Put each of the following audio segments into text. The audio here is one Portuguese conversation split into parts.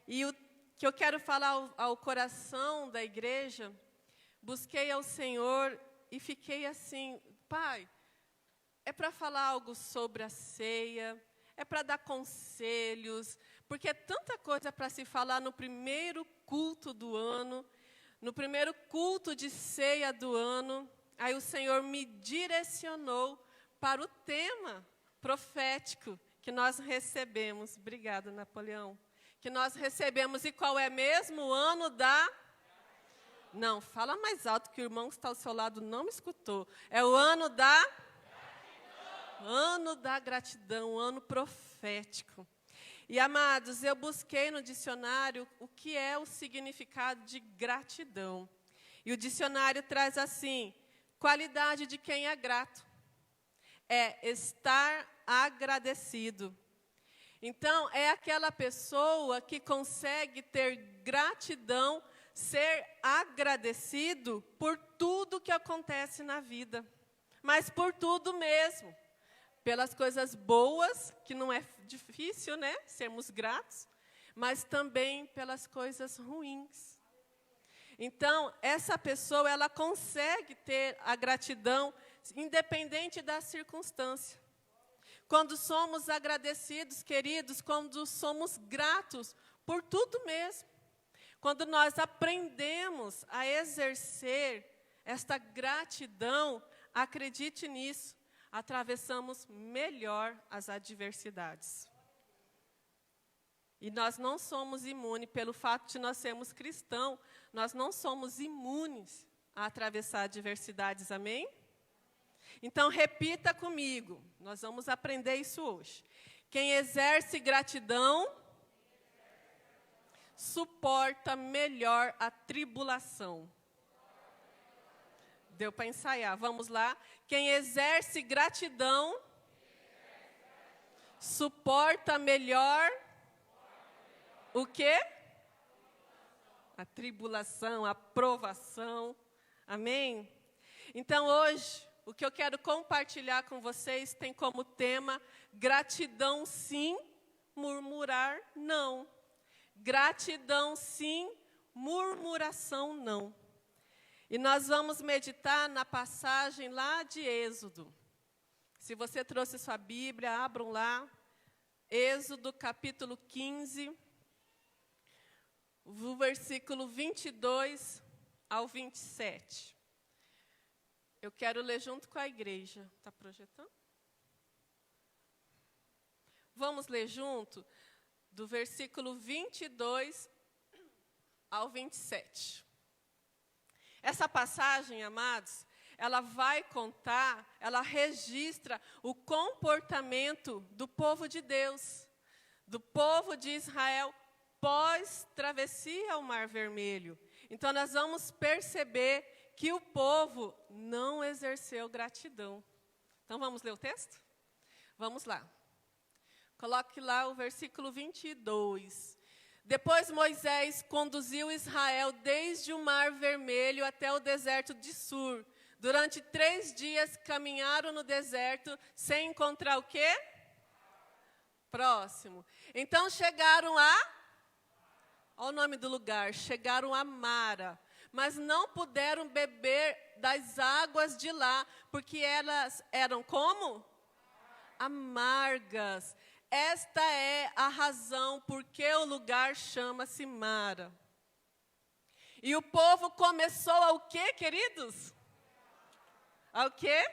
E o que eu quero falar ao coração da igreja, busquei ao Senhor e fiquei assim, Pai, é para falar algo sobre a ceia, é para dar conselhos, porque é tanta coisa para se falar no primeiro culto do ano, no primeiro culto de ceia do ano. Aí o Senhor me direcionou para o tema profético que nós recebemos. Obrigada, Napoleão. Que nós recebemos, e qual é mesmo o ano da... Não, fala mais alto que o irmão que está ao seu lado não me escutou. É o ano da... Ano da gratidão, ano profético. E, amados, eu busquei no dicionário o que é o significado de gratidão. E o dicionário traz assim, qualidade de quem é grato. É estar agradecido. Então, é aquela pessoa que consegue ter gratidão, ser agradecido por tudo que acontece na vida. Mas por tudo mesmo. Pelas coisas boas, que não é difícil, né, sermos gratos, mas também pelas coisas ruins. Então, essa pessoa, ela consegue ter a gratidão, independente da circunstância. Quando somos agradecidos, queridos, quando somos gratos por tudo mesmo. Quando nós aprendemos a exercer esta gratidão, acredite nisso, atravessamos melhor as adversidades. E nós não somos imunes, pelo fato de nós sermos cristãos, nós não somos imunes a atravessar adversidades, amém? Então, repita comigo, nós vamos aprender isso hoje. Quem exerce gratidão, suporta melhor a tribulação. Deu para ensaiar, vamos lá. Quem exerce gratidão, suporta melhor o quê? A tribulação, a provação. Amém? Então, hoje, o que eu quero compartilhar com vocês tem como tema gratidão sim, murmurar não. Gratidão sim, murmuração não. E nós vamos meditar na passagem lá de Êxodo. Se você trouxe sua Bíblia, abram lá. Êxodo, capítulo 15, do versículo 22 ao 27. Eu quero ler junto com a igreja. Está projetando? Vamos ler junto, do versículo 22 ao 27. Essa passagem, amados, ela vai contar, ela registra o comportamento do povo de Deus, do povo de Israel, pós-travessia ao Mar Vermelho. Então, nós vamos perceber que o povo não exerceu gratidão. Então, vamos ler o texto? Vamos lá. Coloque lá o versículo 22. Depois Moisés conduziu Israel desde o Mar Vermelho até o deserto de Sur. Durante 3 dias caminharam no deserto sem encontrar o quê? Próximo. Então chegaram a... Olha o nome do lugar. Chegaram a Mara. Mas não puderam beber das águas de lá, porque elas eram como? Amargas. Esta é a razão por que o lugar chama-se Mara. E o povo começou ao quê, queridos? Ao quê?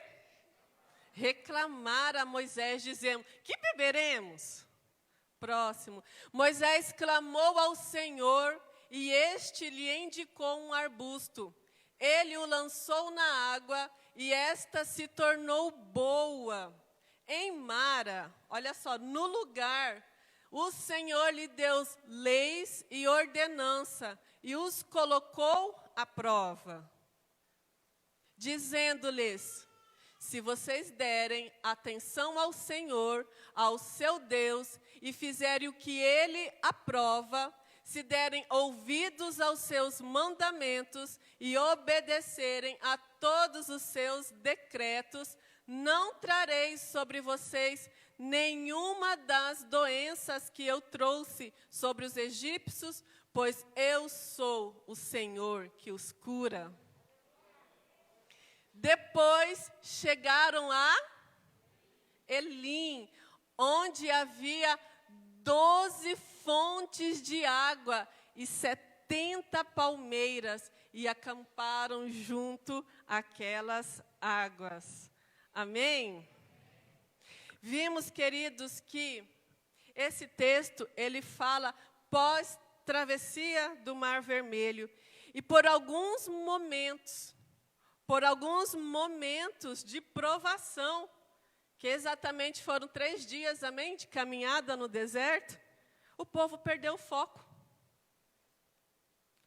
Reclamar a Moisés, dizendo, que beberemos? Próximo. Moisés clamou ao Senhor e este lhe indicou um arbusto. Ele o lançou na água e esta se tornou boa. Em Mara, olha só, no lugar, o Senhor lhe deu leis e ordenança e os colocou à prova, dizendo-lhes, se vocês derem atenção ao Senhor, ao seu Deus, e fizerem o que Ele aprova, se derem ouvidos aos seus mandamentos e obedecerem a todos os seus decretos, não trarei sobre vocês nenhuma das doenças que eu trouxe sobre os egípcios, pois eu sou o Senhor que os cura. Depois chegaram a Elim, onde havia 12 fontes de água e 70 palmeiras, e acamparam junto àquelas águas. Amém? Vimos, queridos, que esse texto, ele fala pós-travessia do Mar Vermelho. E por alguns momentos de provação, que exatamente foram 3 dias, amém, de caminhada no deserto, o povo perdeu o foco.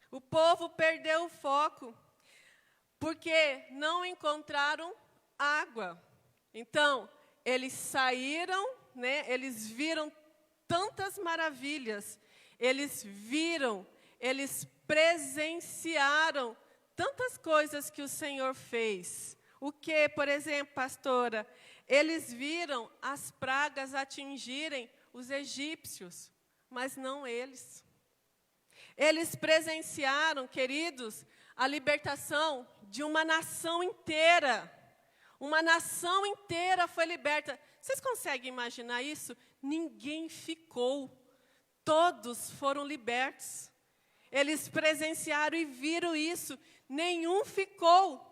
O povo perdeu o foco, porque não encontraram água. Então, eles saíram, né, eles viram tantas maravilhas, eles presenciaram tantas coisas que o Senhor fez. O que, por exemplo, pastora? Eles viram as pragas atingirem os egípcios, mas não eles. Eles presenciaram, queridos, a libertação de uma nação inteira. Uma nação inteira foi liberta. Vocês conseguem imaginar isso? Ninguém ficou. Todos foram libertos. Eles presenciaram e viram isso. Nenhum ficou.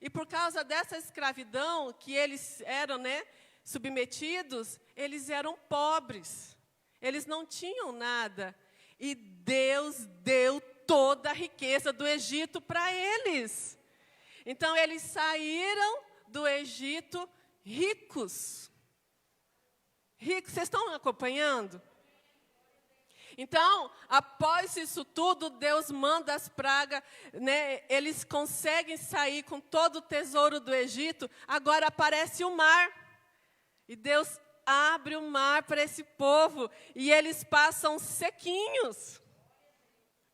E por causa dessa escravidão que eles eram, né, submetidos, eles eram pobres. Eles não tinham nada. E Deus deu toda a riqueza do Egito para eles. Então, eles saíram do Egito ricos. Ricos, vocês estão acompanhando? Então, após isso tudo, Deus manda as pragas, né? Eles conseguem sair com todo o tesouro do Egito. Agora aparece o mar. E Deus abre o mar para esse povo. E eles passam sequinhos.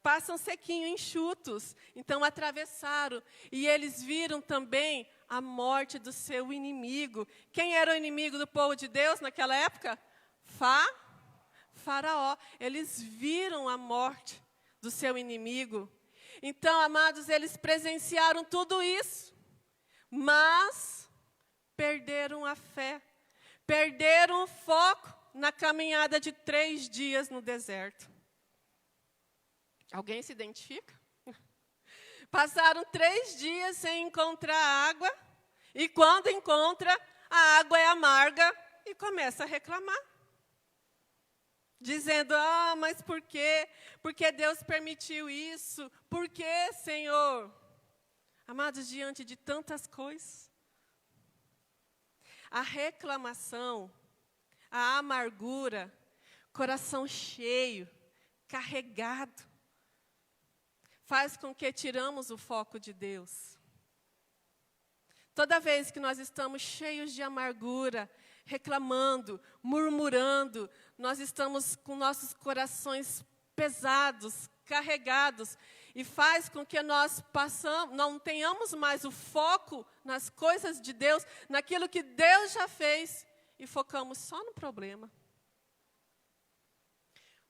Passam sequinhos, enxutos. Então, atravessaram. E eles viram também a morte do seu inimigo. Quem era o inimigo do povo de Deus naquela época? Faraó. Eles viram a morte do seu inimigo. Então, amados, eles presenciaram tudo isso, mas perderam a fé, perderam o foco na caminhada de 3 dias no deserto. Alguém se identifica? Passaram 3 dias sem encontrar água, e quando encontra, a água é amarga, e começa a reclamar. Dizendo, mas por quê? Porque Deus permitiu isso? Por quê, Senhor? Amados, diante de tantas coisas, a reclamação, a amargura, coração cheio, carregado, faz com que tiramos o foco de Deus. Toda vez que nós estamos cheios de amargura, reclamando, murmurando, nós estamos com nossos corações pesados, carregados, e faz com que nós não tenhamos mais o foco nas coisas de Deus, naquilo que Deus já fez, e focamos só no problema.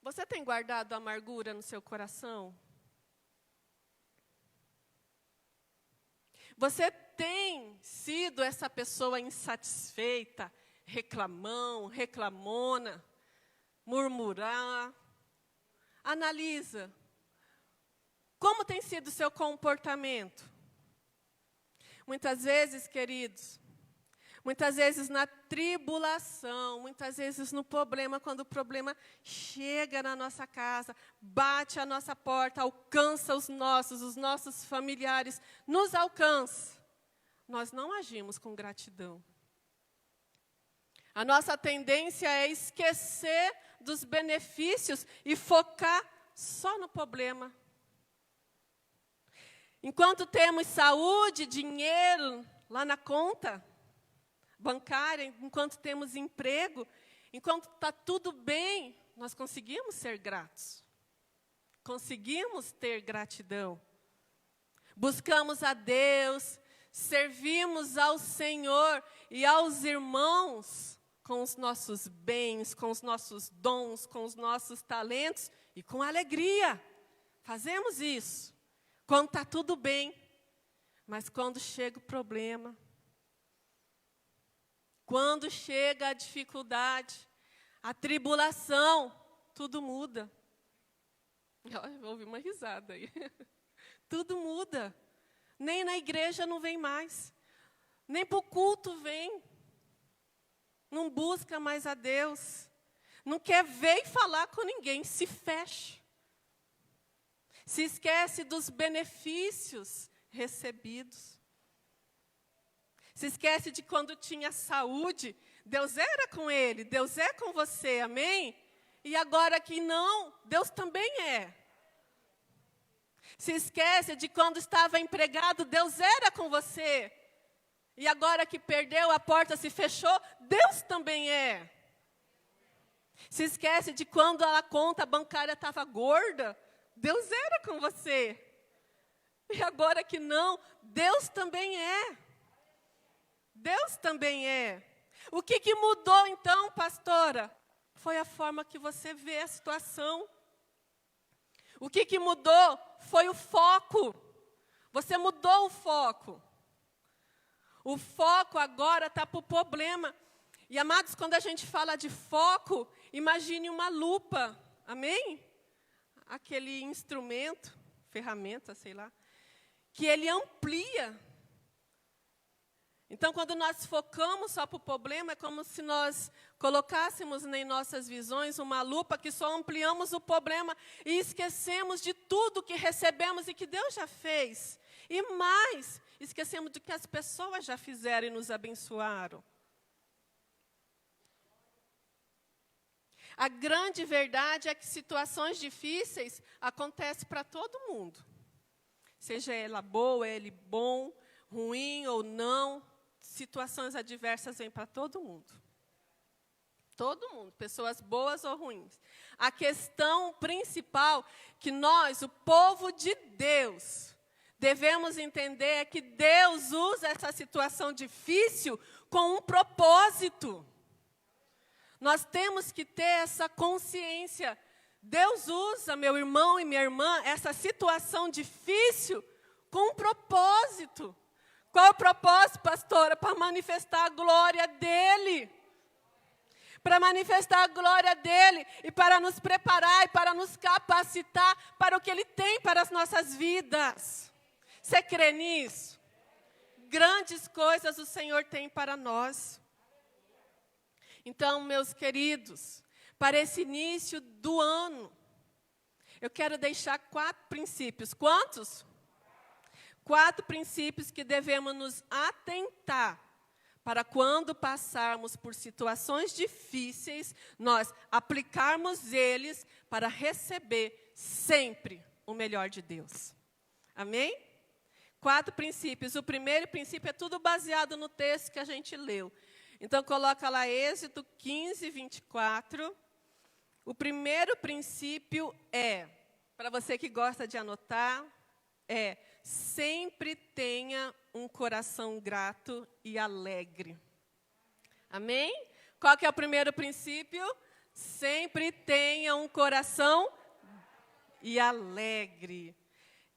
Você tem guardado a amargura no seu coração? Você tem sido essa pessoa insatisfeita, reclamona, murmurar? Analisa. Como tem sido o seu comportamento? Muitas vezes, queridos, muitas vezes na tribulação, muitas vezes no problema, quando o problema chega na nossa casa, bate à nossa porta, alcança os nossos familiares, nos alcança, nós não agimos com gratidão. A nossa tendência é esquecer dos benefícios e focar só no problema. Enquanto temos saúde, dinheiro lá na conta bancária, enquanto temos emprego, enquanto está tudo bem, nós conseguimos ser gratos. Conseguimos ter gratidão. Buscamos a Deus, servimos ao Senhor e aos irmãos com os nossos bens, com os nossos dons, com os nossos talentos e com alegria. Fazemos isso quando está tudo bem, mas quando chega o problema, quando chega a dificuldade, a tribulação, tudo muda. Eu ouvi uma risada aí. Tudo muda. Nem na igreja não vem mais. Nem para o culto vem. Não busca mais a Deus. Não quer ver e falar com ninguém. Se fecha. Se esquece dos benefícios recebidos. Se esquece de quando tinha saúde. Deus era com ele. Deus é com você. Amém? E agora que não, Deus também é. Se esquece de quando estava empregado, Deus era com você. E agora que perdeu, a porta se fechou, Deus também é. Se esquece de quando a conta bancária estava gorda, Deus era com você. E agora que não, Deus também é. Deus também é. O que mudou então, pastora? Foi a forma que você vê a situação. O que mudou foi o foco. Você mudou o foco. O foco agora está para o problema. E, amados, quando a gente fala de foco, imagine uma lupa. Amém? Aquele instrumento, ferramenta, sei lá, que ele amplia. Então, quando nós focamos só para o problema, é como se nós colocássemos em nossas visões uma lupa que só ampliamos o problema e esquecemos de tudo que recebemos e que Deus já fez. E mais, esquecemos do que as pessoas já fizeram e nos abençoaram. A grande verdade é que situações difíceis acontecem para todo mundo. Seja ela boa, ele bom, ruim ou não, situações adversas vêm para todo mundo. Todo mundo, pessoas boas ou ruins. A questão principal que nós, o povo de Deus, devemos entender é que Deus usa essa situação difícil com um propósito. Nós temos que ter essa consciência. Deus usa, meu irmão e minha irmã, essa situação difícil com um propósito. Qual é o propósito, pastora? Para manifestar a glória dEle. Para manifestar a glória dEle e para nos preparar e para nos capacitar para o que Ele tem para as nossas vidas. Você crê nisso? Grandes coisas o Senhor tem para nós. Então, meus queridos, para esse início do ano, eu quero deixar 4 princípios. Quantos? 4 princípios que devemos nos atentar para quando passarmos por situações difíceis, nós aplicarmos eles para receber sempre o melhor de Deus. Amém? 4 princípios. O primeiro princípio é tudo baseado no texto que a gente leu. Então, coloca lá Êxodo 15, 24. O primeiro princípio é, para você que gosta de anotar, é sempre tenha um coração grato e alegre. Amém? Qual que é o primeiro princípio? Sempre tenha um coração e alegre.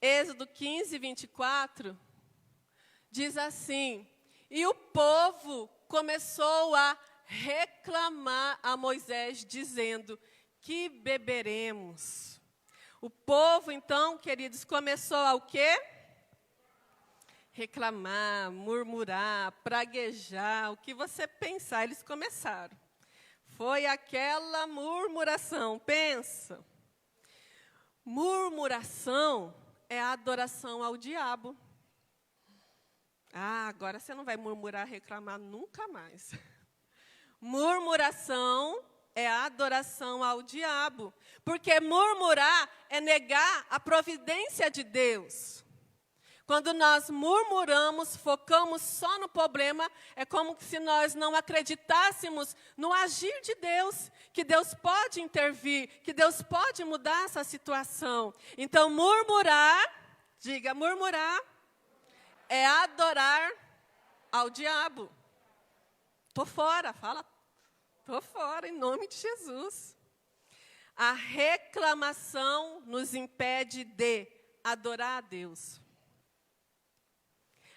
Êxodo 15, 24, diz assim: e o povo começou a reclamar a Moisés, dizendo: que beberemos? O povo, então, queridos, começou a o quê? Reclamar, murmurar, praguejar, o que você pensar, eles começaram. Foi aquela murmuração, pensa. Murmuração é a adoração ao diabo. Ah, agora você não vai murmurar, reclamar nunca mais. Murmuração é a adoração ao diabo. Porque murmurar é negar a providência de Deus. Quando nós murmuramos, focamos só no problema, é como se nós não acreditássemos no agir de Deus, que Deus pode intervir, que Deus pode mudar essa situação. Então, murmurar, diga murmurar, é adorar ao diabo. Estou fora, fala. Estou fora, em nome de Jesus. A reclamação nos impede de adorar a Deus.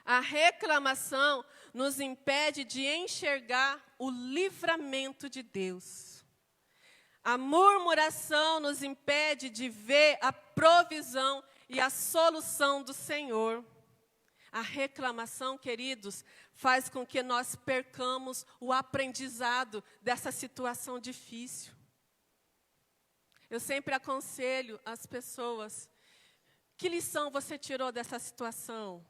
A reclamação nos impede de enxergar o livramento de Deus. A murmuração nos impede de ver a provisão e a solução do Senhor. A reclamação, queridos, faz com que nós percamos o aprendizado dessa situação difícil. Eu sempre aconselho as pessoas, que lição você tirou dessa situação?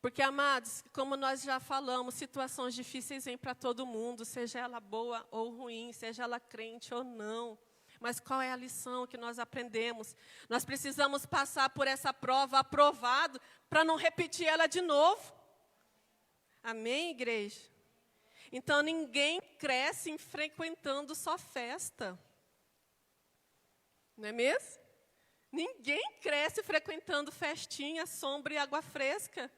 Porque, amados, como nós já falamos, situações difíceis vêm para todo mundo, seja ela boa ou ruim, seja ela crente ou não. Mas qual é a lição que nós aprendemos? Nós precisamos passar por essa prova aprovado para não repetir ela de novo. Amém, igreja? Então, ninguém cresce frequentando só festa. Não é mesmo? Ninguém cresce frequentando festinha, sombra e água fresca.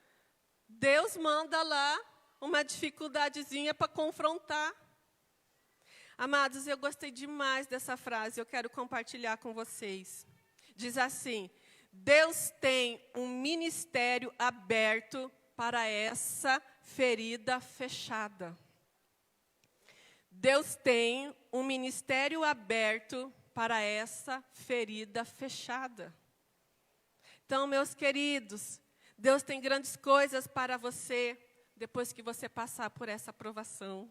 Deus manda lá uma dificuldadezinha para confrontar. Amados, eu gostei demais dessa frase, eu quero compartilhar com vocês. Diz assim: Deus tem um ministério aberto para essa ferida fechada. Deus tem um ministério aberto para essa ferida fechada. Então, meus queridos, Deus tem grandes coisas para você depois que você passar por essa provação.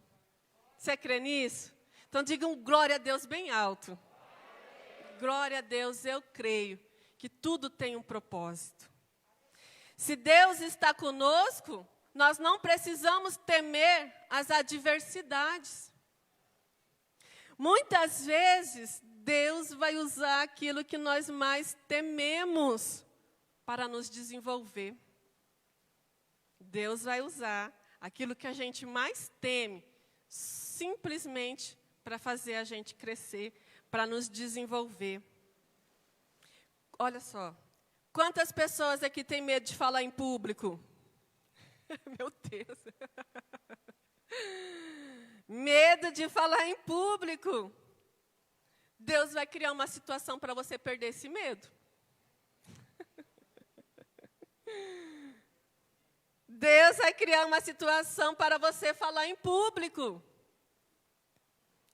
Você crê nisso? Então, diga um glória a Deus bem alto. Glória a Deus, eu creio que tudo tem um propósito. Se Deus está conosco, nós não precisamos temer as adversidades. Muitas vezes, Deus vai usar aquilo que nós mais tememos para nos desenvolver. Deus vai usar aquilo que a gente mais teme, simplesmente para fazer a gente crescer, para nos desenvolver. Olha só, quantas pessoas aqui têm medo de falar em público? Meu Deus. Medo de falar em público. Deus vai criar uma situação para você perder esse medo. Deus vai criar uma situação para você falar em público.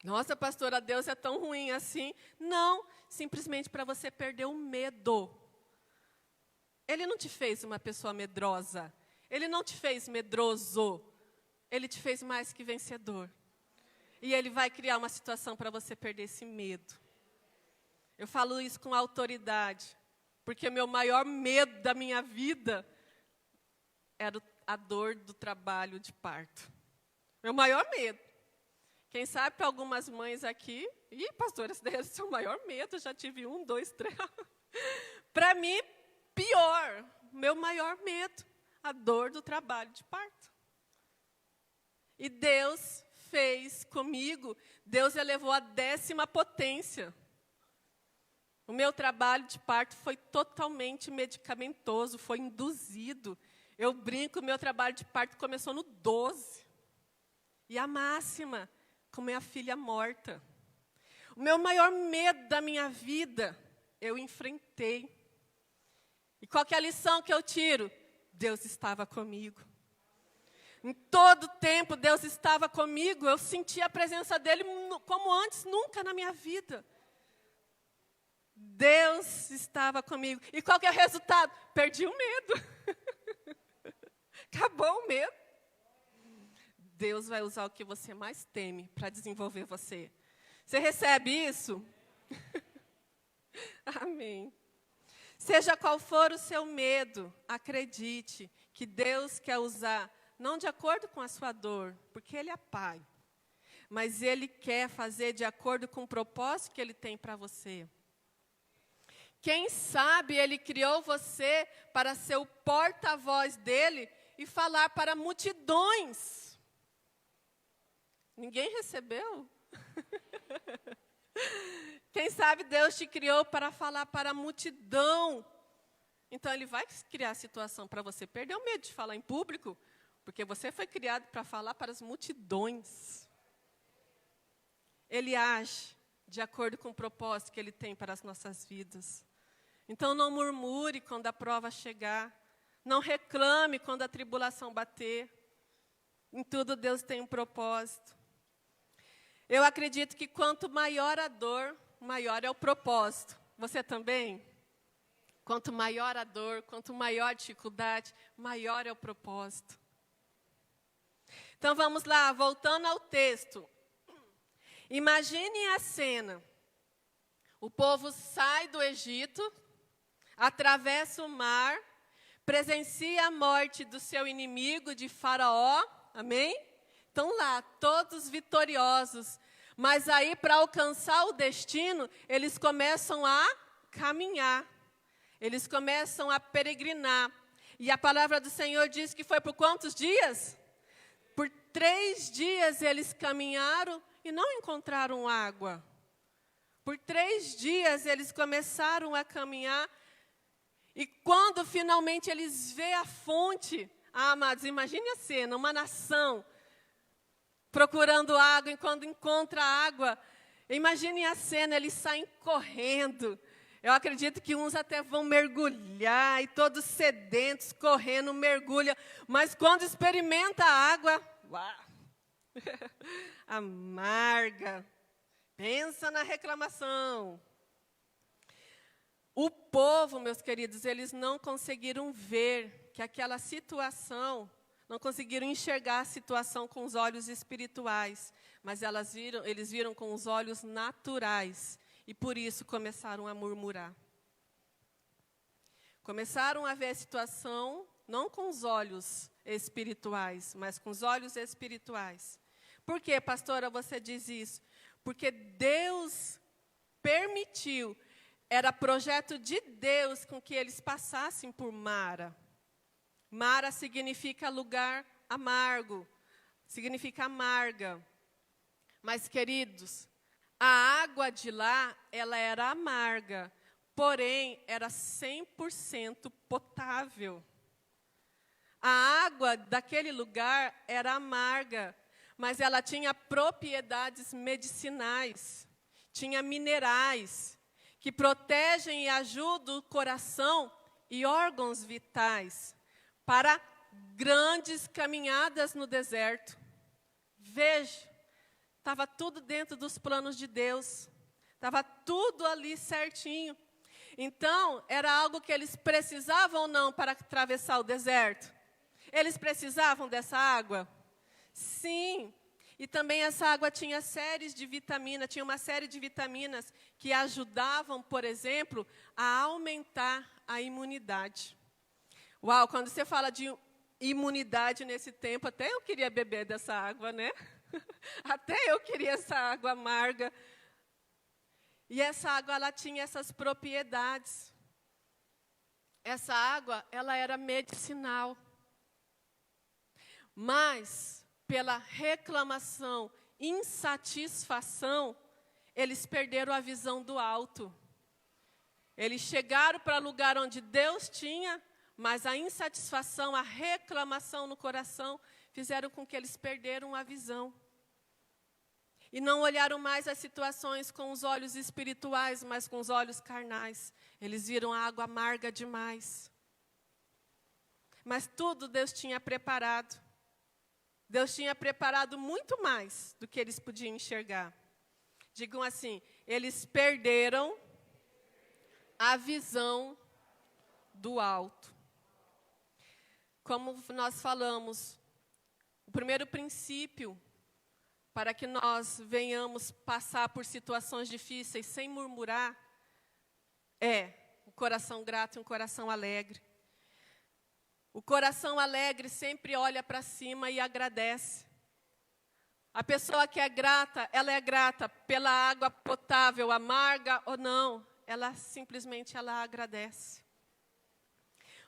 Nossa, pastora, Deus é tão ruim assim. Não, simplesmente para você perder o medo. Ele não te fez uma pessoa medrosa. Ele não te fez medroso. Ele te fez mais que vencedor. E Ele vai criar uma situação para você perder esse medo. Eu falo isso com autoridade, porque o meu maior medo da minha vida era a dor do trabalho de parto. Meu maior medo. Quem sabe para algumas mães aqui, pastor, esse daí é o seu maior medo, eu já tive 1, 2, 3. Para mim, pior, meu maior medo, a dor do trabalho de parto. E Deus fez comigo, Deus elevou a 10ª potência. O meu trabalho de parto foi totalmente medicamentoso, foi induzido. Eu brinco, o meu trabalho de parto começou no 12. E a máxima, com minha filha morta. O meu maior medo da minha vida, eu enfrentei. E qual que é a lição que eu tiro? Deus estava comigo. Em todo tempo, Deus estava comigo. Eu sentia a presença dEle como antes, nunca na minha vida. Deus estava comigo. E qual que é o resultado? Perdi o medo. Acabou o medo. Deus vai usar o que você mais teme para desenvolver você. Você recebe isso? Amém. Seja qual for o seu medo, acredite que Deus quer usar, não de acordo com a sua dor, porque Ele é Pai, mas Ele quer fazer de acordo com o propósito que Ele tem para você. Quem sabe Ele criou você para ser o porta-voz dEle e falar para multidões. Ninguém recebeu? Quem sabe Deus te criou para falar para a multidão. Então, Ele vai criar a situação para você perder o medo de falar em público, porque você foi criado para falar para as multidões. Ele age de acordo com o propósito que Ele tem para as nossas vidas. Então, não murmure quando a prova chegar. Não reclame quando a tribulação bater. Em tudo, Deus tem um propósito. Eu acredito que quanto maior a dor, maior é o propósito. Você também? Quanto maior a dor, quanto maior a dificuldade, maior é o propósito. Então, vamos lá, voltando ao texto. Imagine a cena. O povo sai do Egito, atravessa o mar, presencia a morte do seu inimigo, de Faraó, amém? Estão lá, todos vitoriosos. Mas aí, para alcançar o destino, eles começam a caminhar. Eles começam a peregrinar. E a palavra do Senhor diz que foi por quantos dias? Por 3 dias eles caminharam e não encontraram água. Por 3 dias eles começaram a caminhar. E quando finalmente eles veem a fonte, amados, imagine a cena, uma nação procurando água, e quando encontra água, imagine a cena, eles saem correndo. Eu acredito que uns até vão mergulhar, e todos sedentos, correndo, mergulham. Mas quando experimenta a água, uau, amarga. Pensa na reclamação. O povo, meus queridos, eles não conseguiram ver que aquela situação, não conseguiram enxergar a situação com os olhos espirituais, mas eles viram com os olhos naturais, e por isso começaram a murmurar. Começaram a ver a situação, não com os olhos espirituais, mas com os olhos espirituais. Por que, pastora, você diz isso? Porque Deus permitiu, era projeto de Deus com que eles passassem por Mara. Mara significa lugar amargo, significa amarga. Mas, queridos, a água de lá, ela era amarga, porém, era 100% potável. A água daquele lugar era amarga, mas ela tinha propriedades medicinais, tinha minerais, que protegem e ajudam o coração e órgãos vitais para grandes caminhadas no deserto. Veja, estava tudo dentro dos planos de Deus, estava tudo ali certinho. Então, era algo que eles precisavam ou não para atravessar o deserto? Eles precisavam dessa água? Sim. E também essa água tinha séries de vitaminas, tinha uma série de vitaminas que ajudavam, por exemplo, a aumentar a imunidade. Uau, quando você fala de imunidade nesse tempo, até eu queria beber dessa água, né? Até eu queria essa água amarga. E essa água, ela tinha essas propriedades. Essa água, ela era medicinal. Mas, pela reclamação, insatisfação, eles perderam a visão do alto. Eles chegaram para o lugar onde Deus tinha, mas a insatisfação, a reclamação no coração, fizeram com que eles perderam a visão. E não olharam mais as situações com os olhos espirituais, mas com os olhos carnais. Eles viram a água amarga demais. Mas tudo Deus tinha preparado. Deus tinha preparado muito mais do que eles podiam enxergar. Digam assim, eles perderam a visão do alto. Como nós falamos, o primeiro princípio para que nós venhamos passar por situações difíceis sem murmurar é um coração grato e um coração alegre. O coração alegre sempre olha para cima e agradece. A pessoa que é grata, ela é grata pela água potável, amarga ou não, ela simplesmente agradece.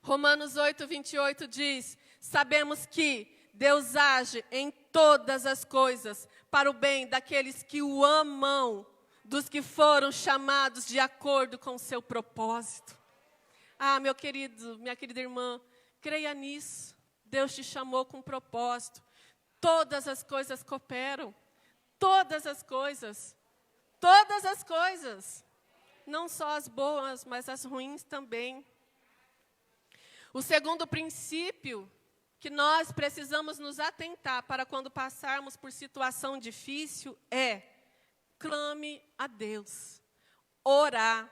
Romanos 8:28 diz, sabemos que Deus age em todas as coisas para o bem daqueles que o amam, dos que foram chamados de acordo com o seu propósito. Ah, meu querido, minha querida irmã, creia nisso. Deus te chamou com propósito. Todas as coisas cooperam. todas as coisas. Todas as coisas. Não só as boas, mas as ruins também. O segundo princípio que nós precisamos nos atentar para quando passarmos por situação difícil é: clame a Deus. Orar,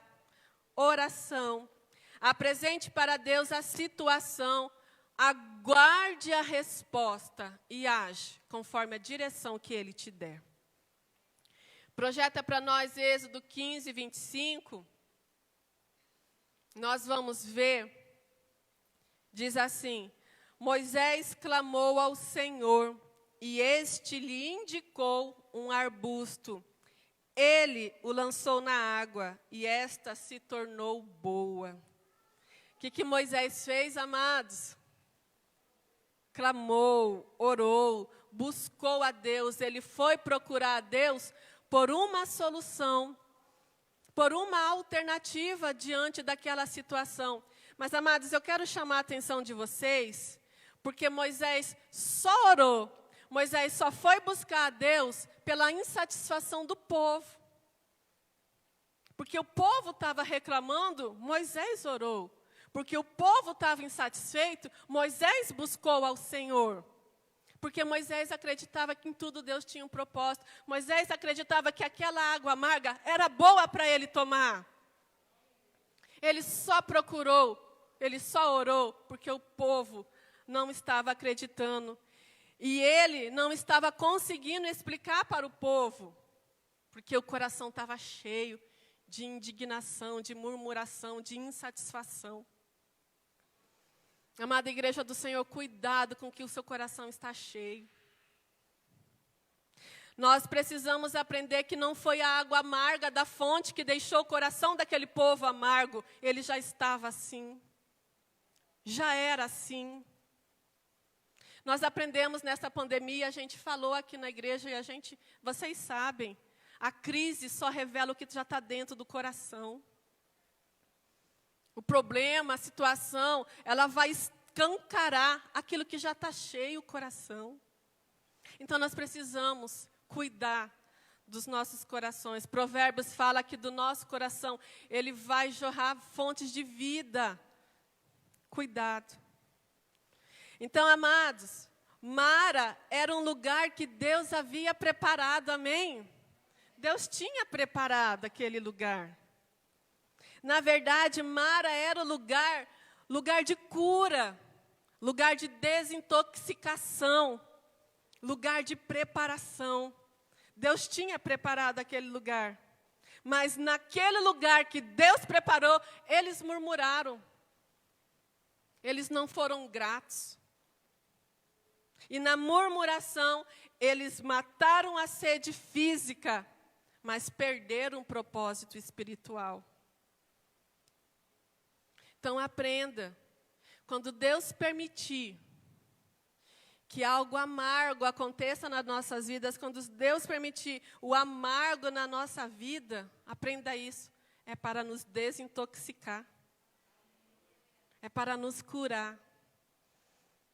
oração. Apresente para Deus a situação, aguarde a resposta e age conforme a direção que Ele te der. Projeta para nós Êxodo 15, 25. Nós vamos ver, diz assim: Moisés clamou ao Senhor, e este lhe indicou um arbusto. Ele o lançou na água, e esta se tornou boa. O que Moisés fez, amados? Clamou, orou, buscou a Deus. Ele foi procurar a Deus por uma solução, por uma alternativa diante daquela situação. Mas, amados, eu quero chamar a atenção de vocês, porque Moisés só orou, Moisés só foi buscar a Deus pela insatisfação do povo. Porque o povo estava reclamando, Moisés orou. Porque o povo estava insatisfeito, Moisés buscou ao Senhor. Porque Moisés acreditava que em tudo Deus tinha um propósito. Moisés acreditava que aquela água amarga era boa para ele tomar. Ele só procurou, ele só orou, porque o povo não estava acreditando. E ele não estava conseguindo explicar para o povo, porque o coração estava cheio de indignação, de murmuração, de insatisfação. Amada igreja do Senhor, cuidado com o que o seu coração está cheio. Nós precisamos aprender que não foi a água amarga da fonte que deixou o coração daquele povo amargo. Ele já estava assim. Já era assim. Nós aprendemos nessa pandemia, a gente falou aqui na igreja e vocês sabem, a crise só revela o que já está dentro do coração. O problema, a situação, ela vai escancarar aquilo que já está cheio o coração. Então, nós precisamos cuidar dos nossos corações. Provérbios fala que do nosso coração, ele vai jorrar fontes de vida. Cuidado. Então, amados, Mara era um lugar que Deus havia preparado, amém? Deus tinha preparado aquele lugar. Na verdade, Mara era o lugar de cura, lugar de desintoxicação, lugar de preparação. Deus tinha preparado aquele lugar. Mas naquele lugar que Deus preparou, eles murmuraram. Eles não foram gratos. E na murmuração, eles mataram a sede física, mas perderam o propósito espiritual. Então, aprenda, quando Deus permitir que algo amargo aconteça nas nossas vidas, quando Deus permitir o amargo na nossa vida, aprenda isso, é para nos desintoxicar, é para nos curar,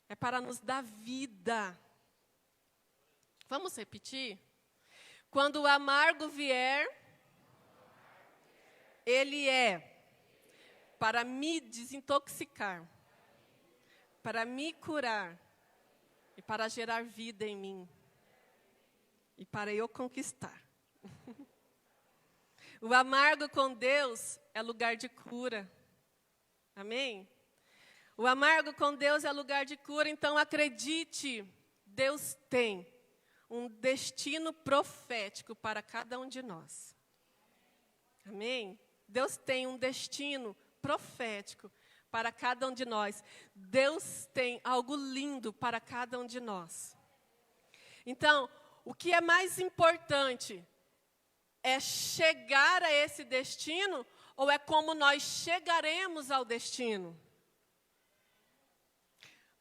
é para nos dar vida. Vamos repetir? Quando o amargo vier, ele é para me desintoxicar, para me curar e para gerar vida em mim e para eu conquistar. O amargo com Deus é lugar de cura. Amém? O amargo com Deus é lugar de cura, então acredite, Deus tem um destino profético para cada um de nós. Amém? Deus tem um destino profético para cada um de nós. Deus tem algo lindo para cada um de nós. Então, o que é mais importante é chegar a esse destino ou é como nós chegaremos ao destino?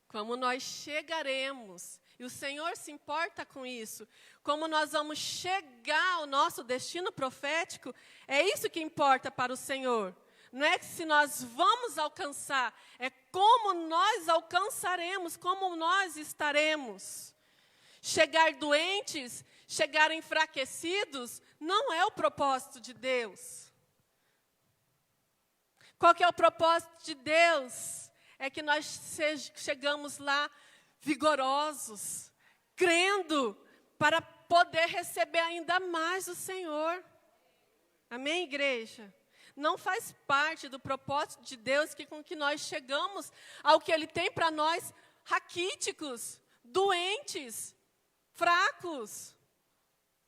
Como nós chegaremos. E o Senhor se importa com isso. Como nós vamos chegar ao nosso destino profético, é isso que importa para o Senhor. Não é que se nós vamos alcançar, é como nós alcançaremos, como nós estaremos. Chegar doentes, chegar enfraquecidos, não é o propósito de Deus. Qual que é o propósito de Deus? É que nós chegamos lá vigorosos, crendo, para poder receber ainda mais do Senhor. Amém, igreja? Não faz parte do propósito de Deus que com que nós chegamos ao que Ele tem para nós, raquíticos, doentes, fracos,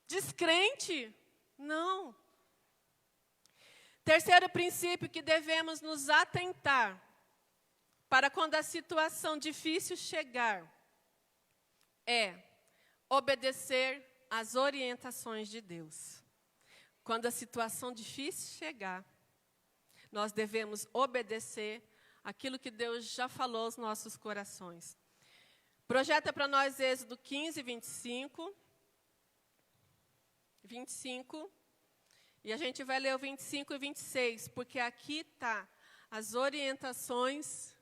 descrente. Não. Terceiro princípio que devemos nos atentar para quando a situação difícil chegar é obedecer às orientações de Deus. Quando a situação difícil chegar, nós devemos obedecer aquilo que Deus já falou aos nossos corações. Projeta para nós Êxodo 15, 25. E a gente vai ler o 25 e 26, porque aqui está as orientações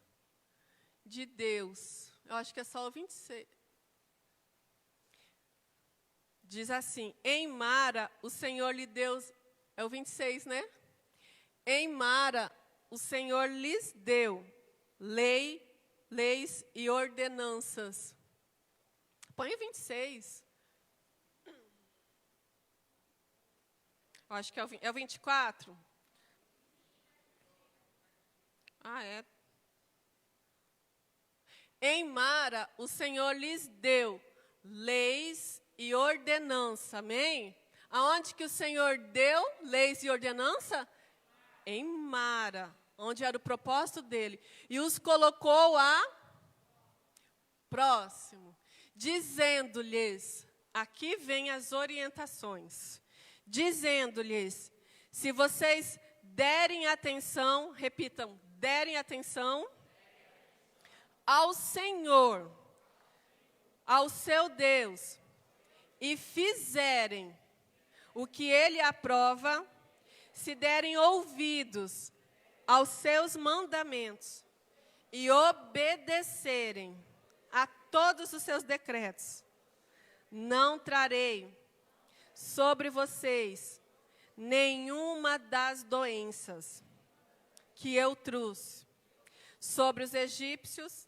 de Deus. Eu acho que é só o 26. Diz assim: em Mara, o Senhor lhe deu... É o 26, né? Em Mara, o Senhor lhes deu leis e ordenanças. Põe o 26. Eu acho que é o 24. Ah, é. Em Mara, o Senhor lhes deu leis e ordenança. Amém? Aonde que o Senhor deu leis e ordenança? Em Mara, onde era o propósito dele. E os colocou próximo, dizendo-lhes, aqui vem as orientações, dizendo-lhes, se vocês derem atenção, repitam, derem atenção ao Senhor, ao seu Deus, e fizerem o que Ele aprova, se derem ouvidos aos seus mandamentos e obedecerem a todos os seus decretos, não trarei sobre vocês nenhuma das doenças que eu trouxe sobre os egípcios,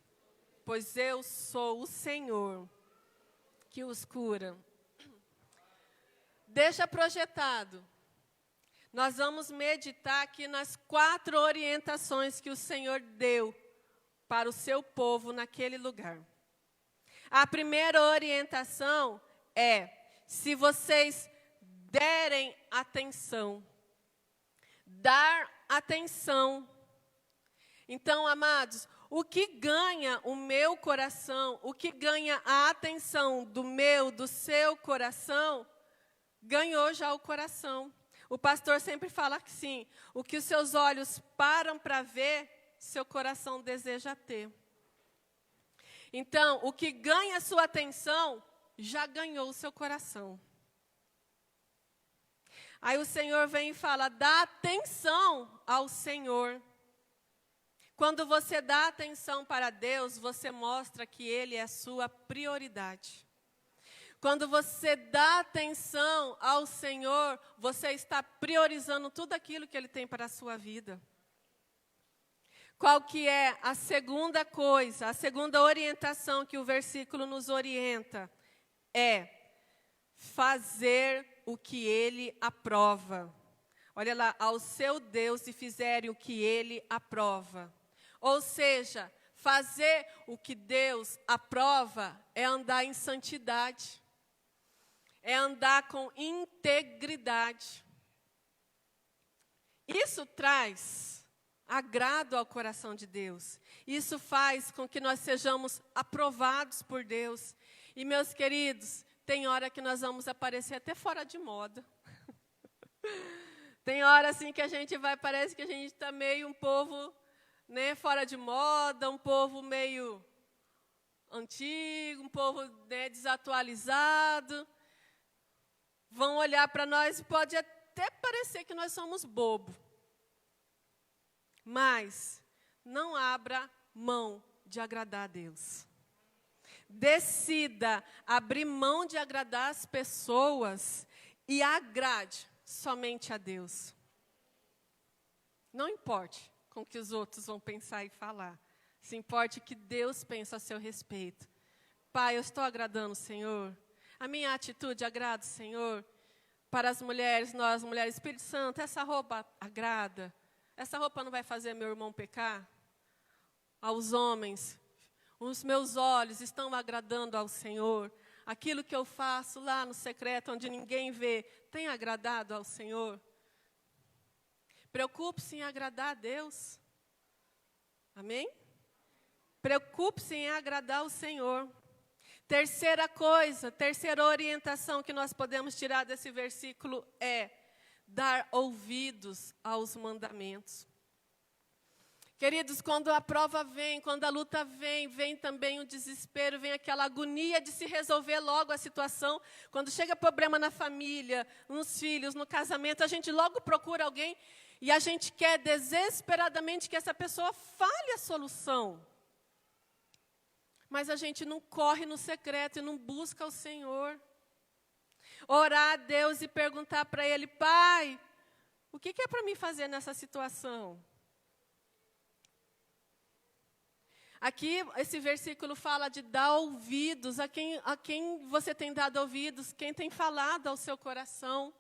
pois eu sou o Senhor que os cura. Deixa projetado. Nós vamos meditar aqui nas 4 orientações que o Senhor deu para o seu povo naquele lugar. A primeira orientação é, se vocês derem atenção, dar atenção. Então, amados, o que ganha o meu coração, o que ganha a atenção do seu coração, ganhou já o coração. O pastor sempre fala que sim, o que os seus olhos param para ver, seu coração deseja ter. Então, o que ganha a sua atenção, já ganhou o seu coração. Aí o Senhor vem e fala, dá atenção ao Senhor. Quando você dá atenção para Deus, você mostra que Ele é a sua prioridade. Quando você dá atenção ao Senhor, você está priorizando tudo aquilo que Ele tem para a sua vida. Qual que é a segunda coisa, a segunda orientação que o versículo nos orienta? É fazer o que Ele aprova. Olha lá, ao seu Deus e fizerem o que Ele aprova. Ou seja, fazer o que Deus aprova é andar em santidade. É andar com integridade. Isso traz agrado ao coração de Deus. Isso faz com que nós sejamos aprovados por Deus. E, meus queridos, tem hora que nós vamos aparecer até fora de moda. Tem hora assim que a gente vai, parece que a gente está meio um povo, né, fora de moda, um povo meio antigo, um povo, né, desatualizado. Vão olhar para nós e pode até parecer que nós somos bobo. Mas não abra mão de agradar a Deus. decida abrir mão de agradar as pessoas e agrade somente a Deus. Não importe com o que os outros vão pensar e falar. Se importe o que Deus pensa a seu respeito. Pai, eu estou agradando o Senhor. A minha atitude agrada o Senhor. Para as mulheres, nós mulheres, Espírito Santo, essa roupa agrada. Essa roupa não vai fazer meu irmão pecar? Aos homens, os meus olhos estão agradando ao Senhor. Aquilo que eu faço lá no secreto, onde ninguém vê, tem agradado ao Senhor? Preocupe-se em agradar a Deus. Amém? Preocupe-se em agradar o Senhor. Terceira coisa, terceira orientação que nós podemos tirar desse versículo é dar ouvidos aos mandamentos. Queridos, quando a prova vem, quando a luta vem, vem também o desespero, vem aquela agonia de se resolver logo a situação. Quando chega problema na família, nos filhos, no casamento, a gente logo procura alguém e a gente quer desesperadamente que essa pessoa fale a solução. Mas a gente não corre no secreto e não busca o Senhor. Orar a Deus e perguntar para Ele: Pai, o que é para mim fazer nessa situação? Aqui, esse versículo fala de dar ouvidos. A quem você tem dado ouvidos? Quem tem falado ao seu coração?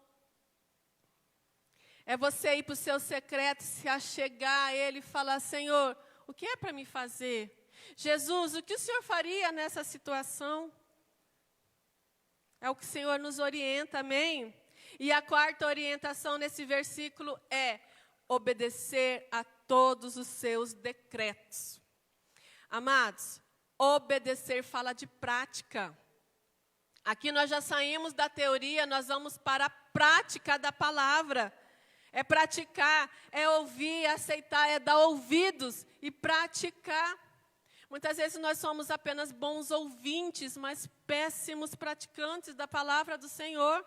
É você ir para o seu secreto, se achegar a Ele e falar: Senhor, o que é para me fazer? Jesus, o que o Senhor faria nessa situação? É o que o Senhor nos orienta, amém? E a quarta orientação nesse versículo é obedecer a todos os seus decretos. Amados, obedecer fala de prática. Aqui nós já saímos da teoria, nós vamos para a prática da palavra. É praticar, é ouvir, é aceitar, é dar ouvidos e praticar. Muitas vezes nós somos apenas bons ouvintes, mas péssimos praticantes da palavra do Senhor.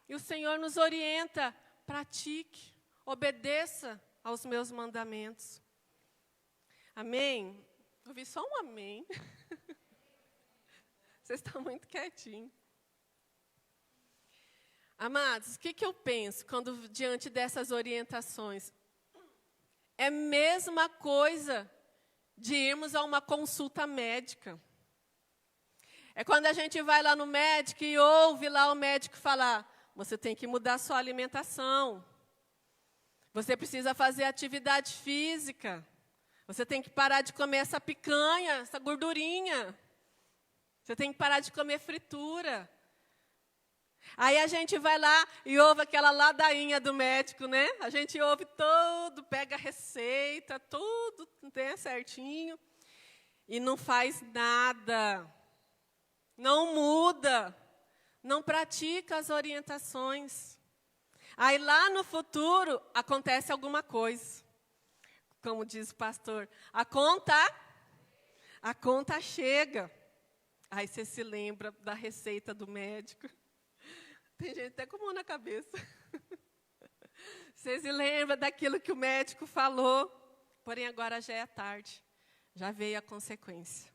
E o Senhor nos orienta: pratique, obedeça aos meus mandamentos. Amém? Ouvi só um amém. Vocês estão muito quietinhos. Amados, o que eu penso quando diante dessas orientações? É a mesma coisa de irmos a uma consulta médica. É quando a gente vai lá no médico e ouve lá o médico falar: você tem que mudar a sua alimentação. Você precisa fazer atividade física. Você tem que parar de comer essa picanha, essa gordurinha. Você tem que parar de comer fritura. Aí a gente vai lá e ouve aquela ladainha do médico, né? A gente ouve todo, pega a receita, tudo né, certinho. E não faz nada. Não muda. Não pratica as orientações. Aí lá no futuro acontece alguma coisa. Como diz o pastor, a conta chega. Aí você se lembra da receita do médico. Tem gente até com a mão na cabeça. Você se lembra daquilo que o médico falou, porém agora já é tarde. Já veio a consequência.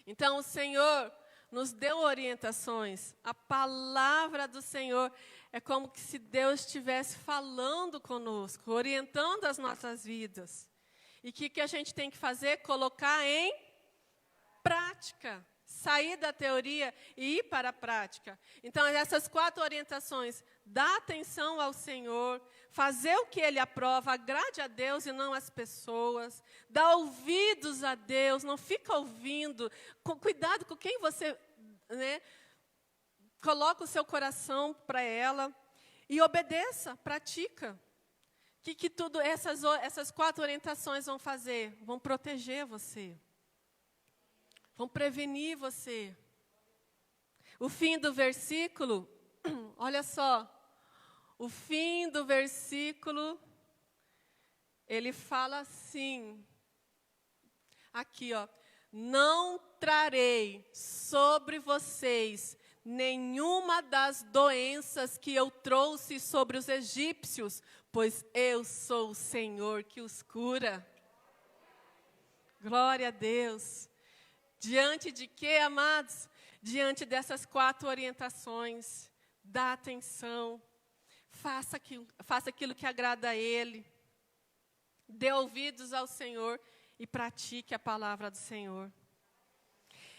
Então o Senhor nos deu orientações. A palavra do Senhor é como que se Deus estivesse falando conosco, orientando as nossas vidas. E o que a gente tem que fazer? Colocar em prática. Sair da teoria e ir para a prática. Então, essas 4 orientações: dar atenção ao Senhor, fazer o que Ele aprova, agrade a Deus e não as pessoas, dar ouvidos a Deus, não fica ouvindo, cuidado com quem você coloca o seu coração para ela, e obedeça, pratica. O que tudo essas 4 orientações vão fazer? Vão proteger você. Vão prevenir você. O fim do versículo, olha só. O fim do versículo, ele fala assim. Aqui, ó. Não trarei sobre vocês nenhuma das doenças que eu trouxe sobre os egípcios, pois eu sou o Senhor que os cura. Glória a Deus. Diante de quê, amados? Diante dessas 4 orientações. Dá atenção. Faça aquilo que agrada a Ele. Dê ouvidos ao Senhor e pratique a palavra do Senhor.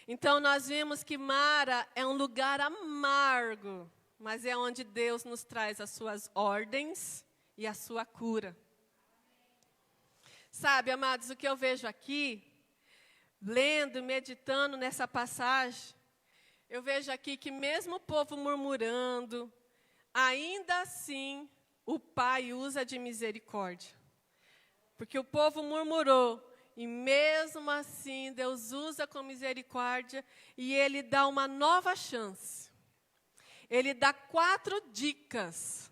Então, nós vimos que Mara é um lugar amargo, mas é onde Deus nos traz as suas ordens e a sua cura. Sabe, amados, o que eu vejo aqui, lendo, meditando nessa passagem, eu vejo aqui que mesmo o povo murmurando, ainda assim o Pai usa de misericórdia. Porque o povo murmurou, e mesmo assim Deus usa com misericórdia e Ele dá uma nova chance. Ele dá 4 dicas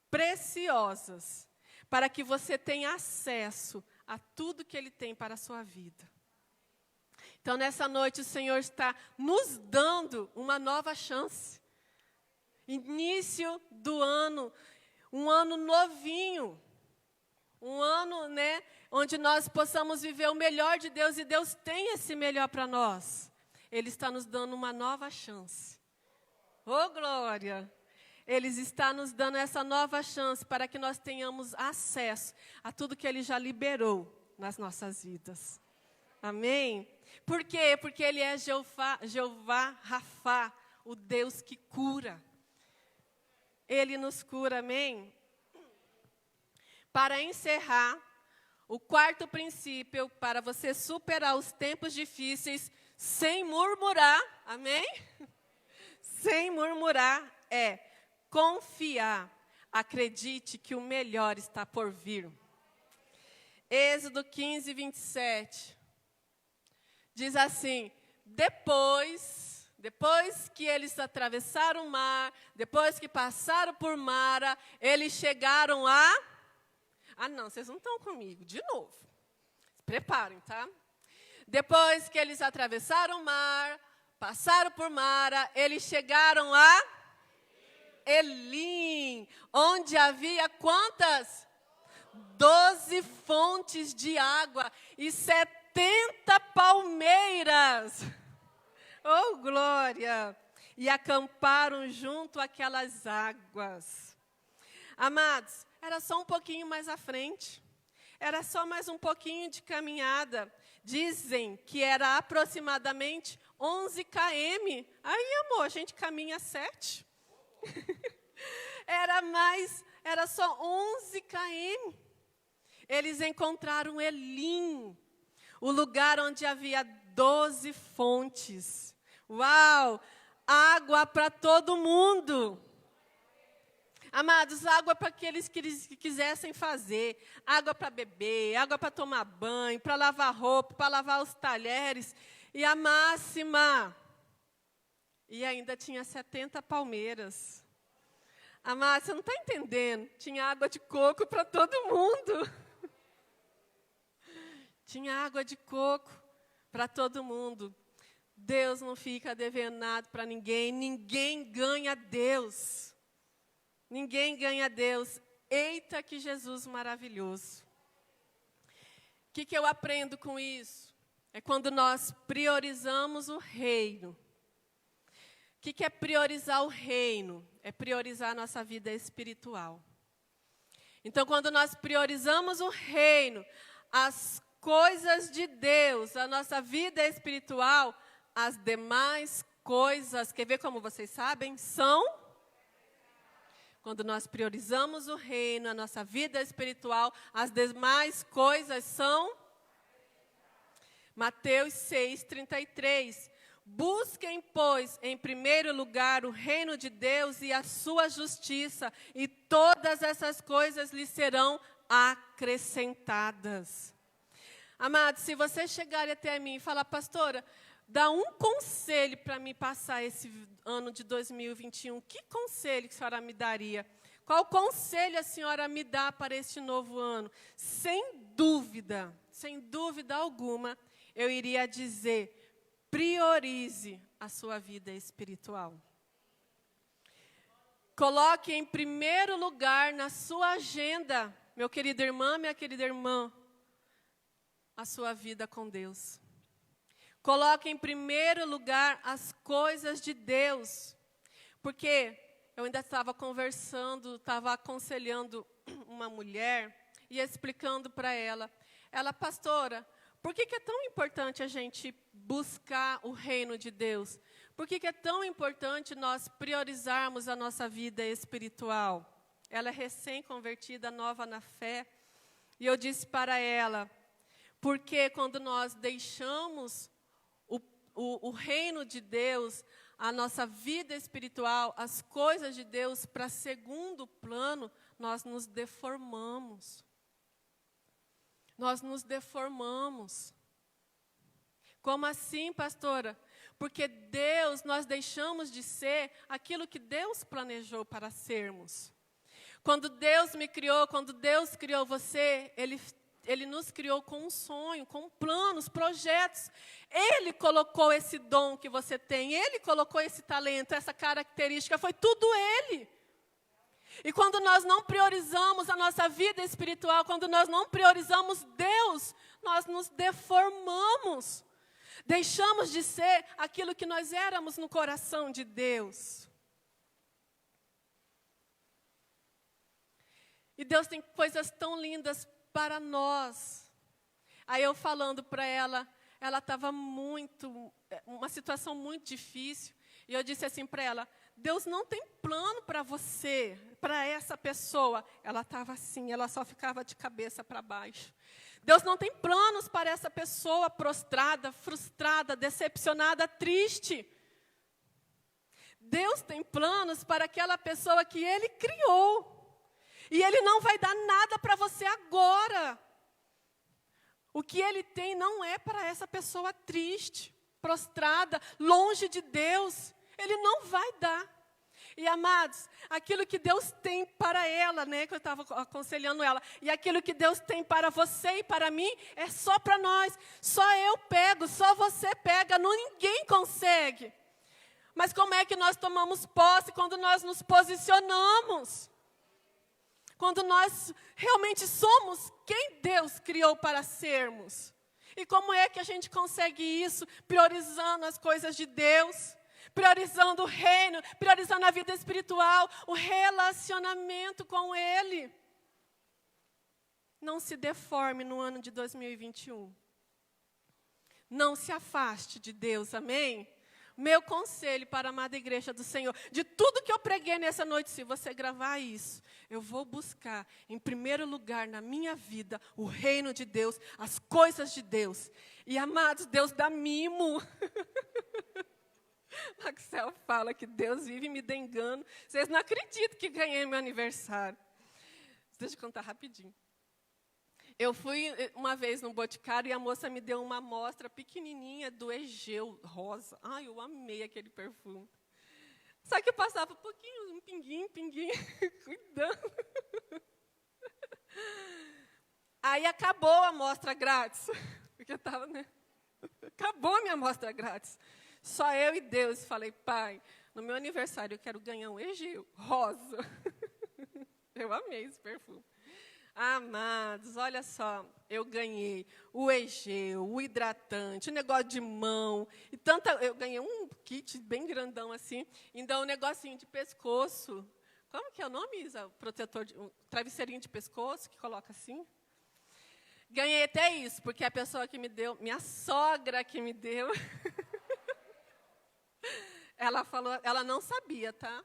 preciosas para que você tenha acesso a tudo que Ele tem para a sua vida. Então, nessa noite, o Senhor está nos dando uma nova chance. Início do ano, um ano novinho. Um ano, onde nós possamos viver o melhor de Deus, e Deus tem esse melhor para nós. Ele está nos dando uma nova chance. Oh, glória! Ele está nos dando essa nova chance para que nós tenhamos acesso a tudo que Ele já liberou nas nossas vidas. Amém? Por quê? Porque Ele é Jeová Rafá, o Deus que cura. Ele nos cura, amém? Para encerrar, o 4º princípio para você superar os tempos difíceis sem murmurar, amém? Sem murmurar é confiar, acredite que o melhor está por vir. Êxodo 15, 27, diz assim, depois que eles atravessaram o mar, depois que passaram por Mara, eles chegaram a... Ah, não, vocês não estão comigo. De novo. Se preparem, tá? Depois que eles atravessaram o mar, passaram por Mara, eles chegaram a Elim, onde havia quantas? 12 fontes de água e 70 palmeiras. Oh, glória! E acamparam junto àquelas águas. Amados, era só um pouquinho mais à frente. Era só mais um pouquinho de caminhada. Dizem que era aproximadamente 11 km. Aí, amor, a gente caminha 7. Era só 11 km. Eles encontraram Elim, o lugar onde havia 12 fontes. Uau! Água para todo mundo. Amados, água para aqueles que quisessem fazer, água para beber, água para tomar banho, para lavar roupa, para lavar os talheres, e a máxima. E ainda tinha 70 palmeiras. Amados, você não está entendendo? Tinha água de coco para todo mundo. Tinha água de coco para todo mundo. Deus não fica devendo nada para ninguém, ninguém ganha Deus. Ninguém ganha Deus. Eita, que Jesus maravilhoso. O que eu aprendo com isso? É quando nós priorizamos o reino. O que é priorizar o reino? É priorizar a nossa vida espiritual. Então, quando nós priorizamos o reino, as coisas de Deus, a nossa vida espiritual, as demais coisas, quer ver como vocês sabem? São... Quando nós priorizamos o reino, a nossa vida espiritual, as demais coisas são... Mateus 6, 33. Busquem, pois, em primeiro lugar o reino de Deus e a sua justiça, e todas essas coisas lhes serão acrescentadas. Amados, se você chegar até mim e falar, pastora, dá um conselho para me passar esse ano de 2021. Que conselho que a senhora me daria? Qual conselho a senhora me dá para este novo ano? Sem dúvida alguma, eu iria dizer, priorize a sua vida espiritual. Coloque em primeiro lugar na sua agenda, meu querido irmão, minha querida irmã, a sua vida com Deus. Coloque em primeiro lugar as coisas de Deus. Porque eu ainda estava conversando, estava aconselhando uma mulher e explicando para ela. Ela, pastora, por que é tão importante a gente buscar o reino de Deus? Por que é tão importante nós priorizarmos a nossa vida espiritual? Ela é recém-convertida, nova na fé. E eu disse para ela, porque quando nós deixamos o reino de Deus, a nossa vida espiritual, as coisas de Deus para segundo plano, nós nos deformamos. Nós nos deformamos. Como assim, pastora? Porque Deus, nós deixamos de ser aquilo que Deus planejou para sermos. Quando Deus me criou, quando Deus criou você, Ele nos criou com um sonho, com planos, projetos. Ele colocou esse dom que você tem, Ele colocou esse talento, essa característica, foi tudo Ele. E quando nós não priorizamos a nossa vida espiritual, quando nós não priorizamos Deus, nós nos deformamos. Deixamos de ser aquilo que nós éramos no coração de Deus. E Deus tem coisas tão lindas para nós. Aí eu falando para ela estava uma situação muito difícil. E eu disse assim para ela, Deus não tem plano para você, para essa pessoa. Ela estava assim, ela só ficava de cabeça para baixo. Deus não tem planos para essa pessoa prostrada, frustrada, decepcionada, triste. Deus tem planos para aquela pessoa que Ele criou. E Ele não vai dar nada para você agora. O que Ele tem não é para essa pessoa triste, prostrada, longe de Deus. Ele não vai dar. E, amados, aquilo que Deus tem para ela, né, que eu estava aconselhando ela, e aquilo que Deus tem para você e para mim, é só para nós. Só eu pego, só você pega, ninguém consegue. Mas como é que nós tomamos posse quando nós nos posicionamos? Quando nós realmente somos quem Deus criou para sermos. E como é que a gente consegue isso? Priorizando as coisas de Deus, priorizando o reino, priorizando a vida espiritual, o relacionamento com Ele. Não se deforme no ano de 2021. Não se afaste de Deus, amém? Meu conselho para a amada igreja do Senhor, de tudo que eu preguei nessa noite, se você gravar isso, eu vou buscar, em primeiro lugar na minha vida, o reino de Deus, as coisas de Deus. E, amados, Deus dá mimo. Maxel fala que Deus vive me dengando. Vocês não acreditam que ganhei meu aniversário. Deixa eu contar rapidinho. Eu fui uma vez no Boticário e a moça me deu uma amostra pequenininha do Egeu rosa. Ai, eu amei aquele perfume. Só que eu passava um pouquinho, um pinguinho, cuidando. Aí acabou a amostra grátis. Porque eu estava, né? Acabou a minha amostra grátis. Só eu e Deus. Falei, Pai, no meu aniversário eu quero ganhar um Egeu rosa. Eu amei esse perfume. Amados, olha só, eu ganhei o Egeu, o hidratante, o negócio de mão, e eu ganhei um kit bem grandão assim, ainda um negocinho de pescoço. Como que é o nome, Isa? Protetor, um travesseirinho de pescoço que coloca assim. Ganhei até isso, porque a pessoa que me deu, minha sogra que me deu, ela falou, ela não sabia, tá?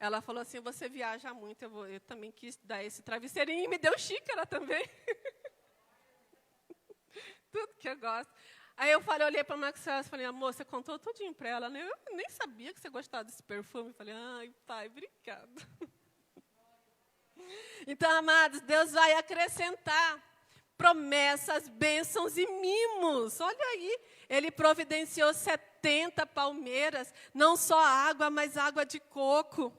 Ela falou assim, você viaja muito, eu também quis dar esse travesseirinho, e me deu xícara também. Tudo que eu gosto. Aí eu olhei para a Maxel e falei, amor, você contou tudinho para ela, né? Eu nem sabia que você gostava desse perfume. Eu falei, ai, pai, obrigado. Então, amados, Deus vai acrescentar promessas, bênçãos e mimos. Olha aí, Ele providenciou 70 palmeiras, não só água, mas água de coco.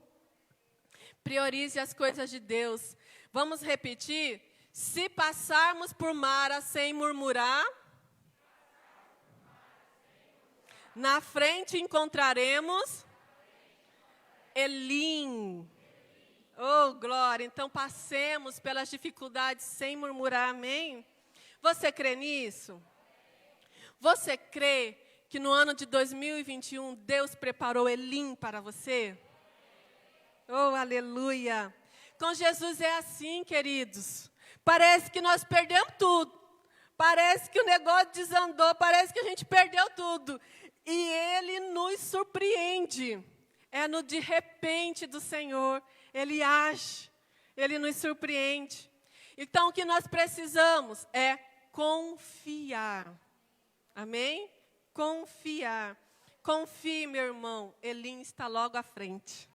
Priorize as coisas de Deus. Vamos repetir? Se passarmos por Mara sem murmurar, na frente encontraremos Elim. Oh, glória! Então, passemos pelas dificuldades sem murmurar, amém? Você crê nisso? Você crê que no ano de 2021 Deus preparou Elim para você? Oh, aleluia! Com Jesus é assim, queridos. Parece que nós perdemos tudo. Parece que o negócio desandou, parece que a gente perdeu tudo. E Ele nos surpreende. É no de repente do Senhor. Ele age, Ele nos surpreende. Então, o que nós precisamos é confiar. Amém? Confiar. Confie, meu irmão, Elim está logo à frente.